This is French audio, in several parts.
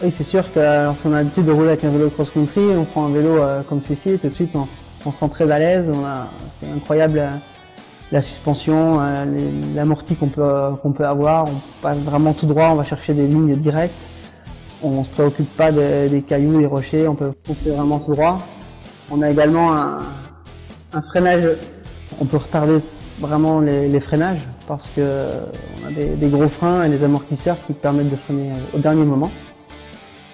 Oui, c'est sûr que lorsqu'on a l'habitude de rouler avec un vélo cross-country, on prend un vélo comme celui-ci et tout de suite on se sent très à l'aise. C'est incroyable la suspension, l'amorti qu'on peut avoir. On passe vraiment tout droit, on va chercher des lignes directes. On ne se préoccupe pas des cailloux, des rochers, on peut foncer vraiment tout droit. On a également un freinage, on peut retarder vraiment les freinages parce qu'on a des gros freins et des amortisseurs qui permettent de freiner au dernier moment.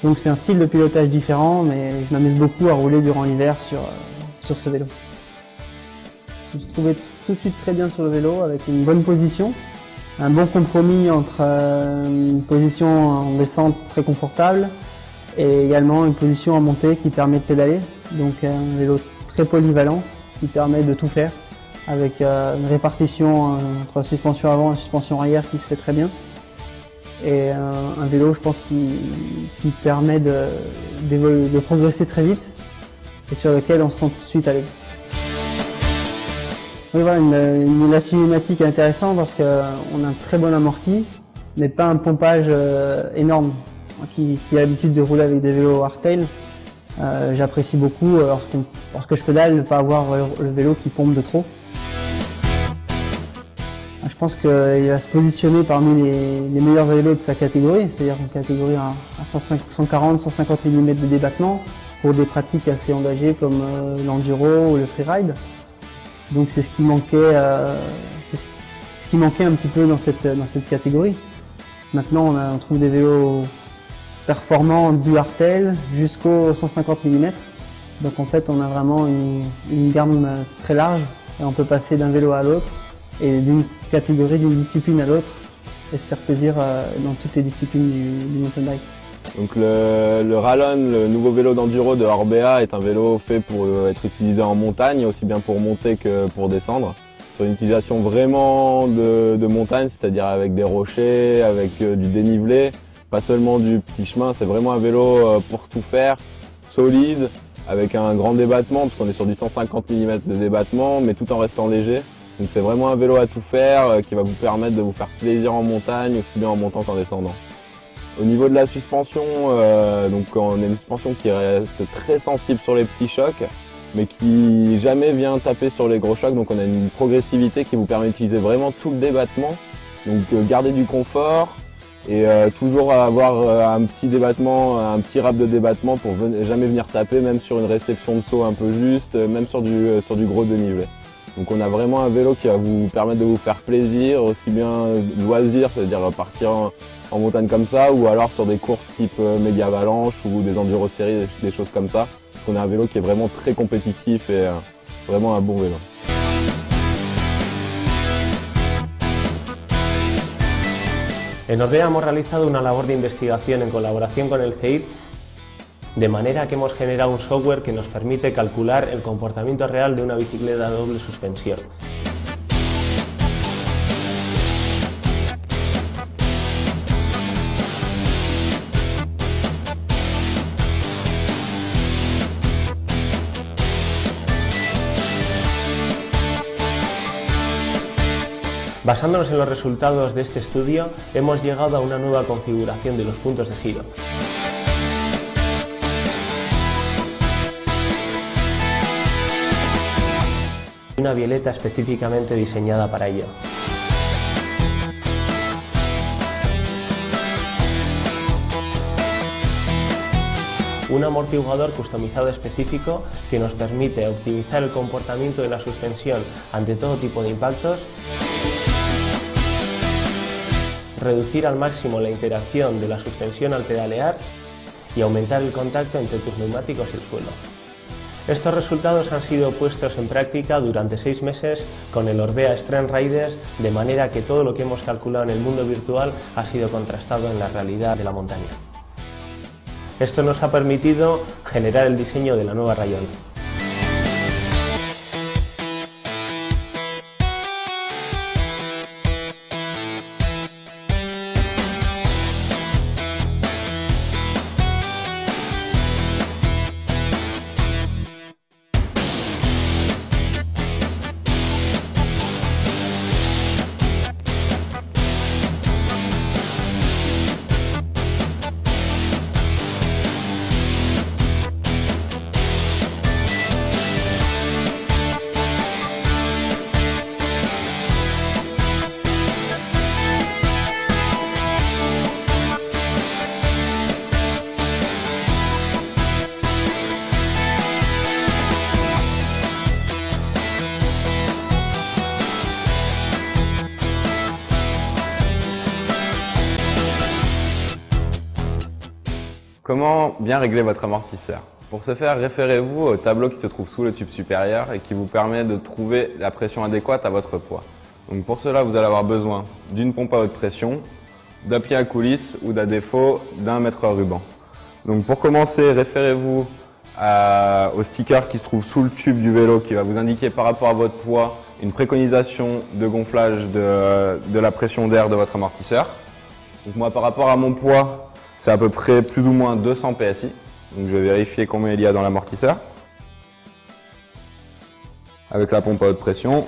Donc c'est un style de pilotage différent, mais je m'amuse beaucoup à rouler durant l'hiver sur ce vélo. Je me suis trouvé tout de suite très bien sur le vélo avec une bonne position, un bon compromis entre une position en descente très confortable et également une position en montée qui permet de pédaler. Donc un vélo très polyvalent qui permet de tout faire avec une répartition entre suspension avant et suspension arrière qui se fait très bien. Et un vélo, je pense, qui permet de progresser très vite et sur lequel on se sent tout de suite à l'aise. Oui, voilà, la cinématique est intéressante parce qu'on a un très bon amorti, mais pas un pompage énorme. Qui a l'habitude de rouler avec des vélos hardtail, j'apprécie beaucoup lorsque je pédale ne pas avoir le vélo qui pompe de trop. Je pense qu'il va se positionner parmi les meilleurs vélos de sa catégorie, c'est-à-dire une catégorie à 140-150 mm de débattement pour des pratiques assez engagées comme l'enduro ou le freeride. Donc c'est ce qui manquait un petit peu dans cette catégorie. Maintenant on trouve des vélos performants du hardtail jusqu'aux 150 mm. Donc en fait on a vraiment une gamme très large et on peut passer d'un vélo à l'autre et d'une catégorie, d'une discipline à l'autre et se faire plaisir dans toutes les disciplines du mountain bike. Donc le Rallon, le nouveau vélo d'enduro de Orbea, est un vélo fait pour être utilisé en montagne, aussi bien pour monter que pour descendre. Sur une utilisation vraiment de montagne, c'est-à-dire avec des rochers, avec du dénivelé, pas seulement du petit chemin, c'est vraiment un vélo pour tout faire, solide, avec un grand débattement, parce qu'on est sur du 150 mm de débattement, mais tout en restant léger. Donc c'est vraiment un vélo à tout faire qui va vous permettre de vous faire plaisir en montagne, aussi bien en montant qu'en descendant. Au niveau de la suspension, donc on a une suspension qui reste très sensible sur les petits chocs, mais qui jamais vient taper sur les gros chocs. Donc on a une progressivité qui vous permet d'utiliser vraiment tout le débattement, donc garder du confort et toujours avoir un petit débattement, un petit rap de débattement pour jamais venir taper, même sur une réception de saut un peu juste, même sur du gros dénivelé. Donc on a vraiment un vélo qui va vous permettre de vous faire plaisir, aussi bien loisir, c'est-à-dire partir en montagne comme ça, ou alors sur des courses type méga avalanche ou des enduro séries, des choses comme ça. Parce qu'on a un vélo qui est vraiment très compétitif et vraiment un bon vélo. En Orbea hemos realizado una labor de investigación en colaboración con el CEIR, de manera que hemos generado un software que nos permite calcular el comportamiento real de una bicicleta de doble suspensión. Basándonos en los resultados de este estudio, hemos llegado a una nueva configuración de los puntos de giro. Una bieleta específicamente diseñada para ello. Un amortiguador customizado específico que nos permite optimizar el comportamiento de la suspensión ante todo tipo de impactos, reducir al máximo la interacción de la suspensión al pedalear y aumentar el contacto entre tus neumáticos y el suelo. Estos resultados han sido puestos en práctica durante 6 meses con el Orbea Strength Riders, de manera que todo lo que hemos calculado en el mundo virtual ha sido contrastado en la realidad de la montaña. Esto nos ha permitido generar el diseño de la nueva Rallon. Comment bien régler votre amortisseur? Pour ce faire, référez-vous au tableau qui se trouve sous le tube supérieur et qui vous permet de trouver la pression adéquate à votre poids. Donc pour cela, vous allez avoir besoin d'une pompe à haute pression, d'un pied à coulisse ou à défaut d'un mètre ruban. Donc pour commencer, référez-vous au sticker qui se trouve sous le tube du vélo qui va vous indiquer par rapport à votre poids une préconisation de gonflage de la pression d'air de votre amortisseur. Donc moi, par rapport à mon poids, c'est à peu près plus ou moins 200 PSI. Donc je vais vérifier combien il y a dans l'amortisseur. Avec la pompe à haute pression,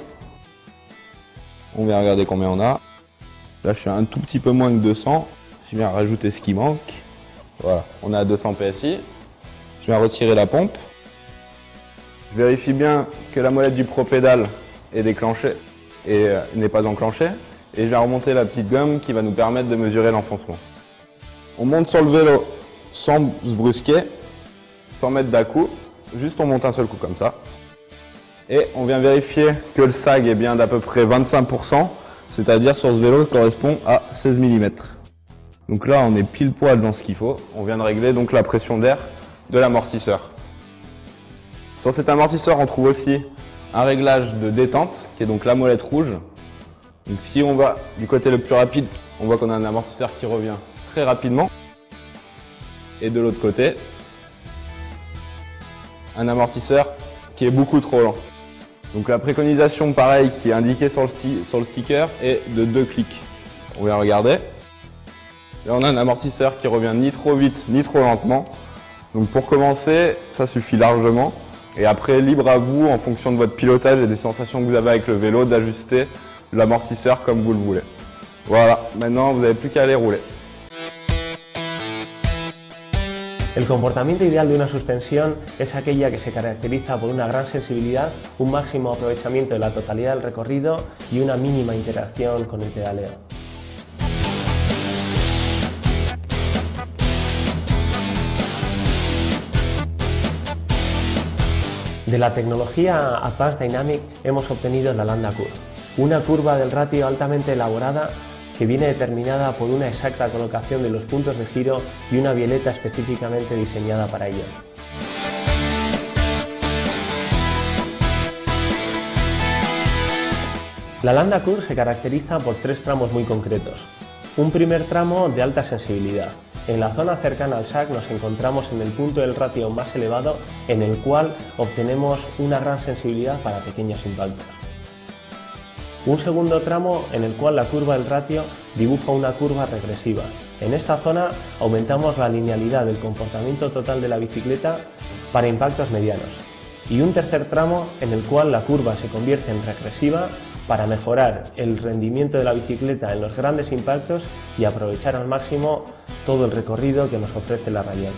on vient regarder combien on a. Là, je suis un tout petit peu moins que 200. Je viens rajouter ce qui manque. Voilà, on est à 200 PSI. Je viens retirer la pompe. Je vérifie bien que la molette du pro-pédale est déclenchée et n'est pas enclenchée. Et je viens remonter la petite gomme qui va nous permettre de mesurer l'enfoncement. On monte sur le vélo sans se brusquer, sans mettre d'à-coup. Juste on monte un seul coup comme ça. Et on vient vérifier que le sag est bien d'à peu près 25%, c'est-à-dire sur ce vélo correspond à 16 mm. Donc là on est pile poil dans ce qu'il faut. On vient de régler donc la pression d'air de l'amortisseur. Sur cet amortisseur on trouve aussi un réglage de détente qui est donc la molette rouge. Donc si on va du côté le plus rapide, on voit qu'on a un amortisseur qui revient très rapidement. Et de l'autre côté, un amortisseur qui est beaucoup trop lent. Donc la préconisation, pareil, qui est indiquée sur le sticker est de 2 clics. On vient regarder. Là, on a un amortisseur qui revient ni trop vite ni trop lentement. Donc pour commencer, ça suffit largement. Et après, libre à vous, en fonction de votre pilotage et des sensations que vous avez avec le vélo, d'ajuster l'amortisseur comme vous le voulez. Voilà, maintenant vous n'avez plus qu'à aller rouler. El comportamiento ideal de una suspensión es aquella que se caracteriza por una gran sensibilidad, un máximo aprovechamiento de la totalidad del recorrido y una mínima interacción con el pedaleo. De la tecnología Advanced Dynamic hemos obtenido la Landa Curve, una curva del ratio altamente elaborada que viene determinada por una exacta colocación de los puntos de giro y una bieleta específicamente diseñada para ello. La Landa Curve se caracteriza por 3 tramos muy concretos. Un primer tramo de alta sensibilidad. En la zona cercana al sag nos encontramos en el punto del ratio más elevado, en el cual obtenemos una gran sensibilidad para pequeños impactos. Un segundo tramo en el cual la curva del ratio dibuja una curva regresiva. En esta zona aumentamos la linealidad del comportamiento total de la bicicleta para impactos medianos. Y un tercer tramo en el cual la curva se convierte en regresiva para mejorar el rendimiento de la bicicleta en los grandes impactos y aprovechar al máximo todo el recorrido que nos ofrece la radial.